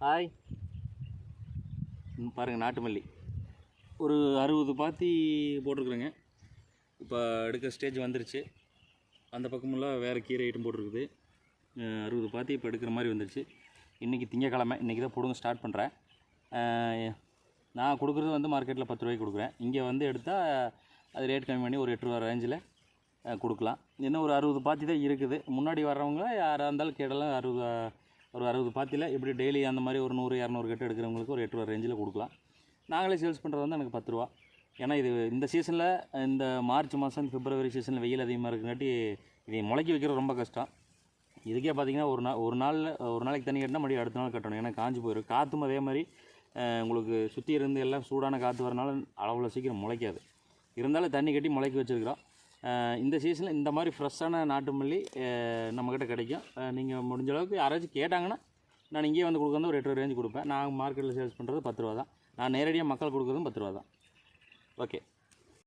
Hi. பாருங்கள், நாட்டு மல்லி ஒரு 60 பாத்தி போட்டிருக்குறேங்க. இப்போ எடுக்க ஸ்டேஜ் வந்துருச்சு. அந்த பக்கமெல்லாம் வேறு கீரை ஐட்டம் போட்டிருக்குது. 60 பாத்தி இப்போ எடுக்கிற மாதிரி வந்துருச்சு. இன்றைக்கி திங்கக்கிழமை, இன்றைக்கி தான் பிடுங்க ஸ்டார்ட் பண்ணுறேன். நான் கொடுக்குறது வந்து மார்க்கெட்டில் 10 ரூபாய்க்கு கொடுக்குறேன். இங்கே வந்து எடுத்தால் அது ரேட் கம்மி பண்ணி ஒரு 8 ரூபா ரேஞ்சில் கொடுக்கலாம். இன்னும் ஒரு 60 பாத்தி தான் இருக்குது. முன்னாடி வர்றவங்க யாராக இருந்தாலும் கேடலாம் ஒரு 60 பாத்தியில் இப்படி டெய்லி அந்த மாதிரி ஒரு 100-200 கட்டு எடுக்கிறவங்களுக்கு ஒரு 8 ரூபா ரேஞ்சில் கொடுக்கலாம். நாங்களே சேல்ஸ் பண்ணுறது வந்து எனக்கு 10 ரூபா. ஏன்னா இது இந்த சீசனில், இந்த மார்ச் மாதம் பிப்ரவரி சீசனில் வெயில் அதிகமாக இருக்குங்காட்டி இதை முளைக்கி வைக்கிறது ரொம்ப கஷ்டம். இதுக்கே பார்த்திங்கன்னா ஒரு நாளைக்கு தண்ணி கட்டினா மறுபடியும் அடுத்த நாள் கட்டணும். ஏன்னா காஞ்சி போயிடும். காற்றும் அதே மாதிரி உங்களுக்கு சுற்றி இருந்து எல்லாம் சூடான காற்று வரனால அவ்வளோ சீக்கிரம் முளைக்காது. இருந்தாலும் தண்ணி கட்டி முளைக்கி வச்சுருக்கிறோம். இந்த சீசனில் இந்த மாதிரி ஃப்ரெஷ்ஷான நாட்டு மல்லி நம்மக்கிட்ட கிடைக்கும். நீங்கள் முடிஞ்ச அளவுக்கு யாராச்சும் கேட்டாங்கன்னா நான் இங்கேயே வந்து கொடுக்குறது ஒரு 8 ரூபா ரேஞ்சு கொடுப்பேன். நான் மார்க்கெட்டில் சேல்ஸ் பண்ணுறது 10 ரூபா தான். நான் நேரடியாக மக்கள் கொடுக்குறதும் 10 ரூபா தான். ஓகே.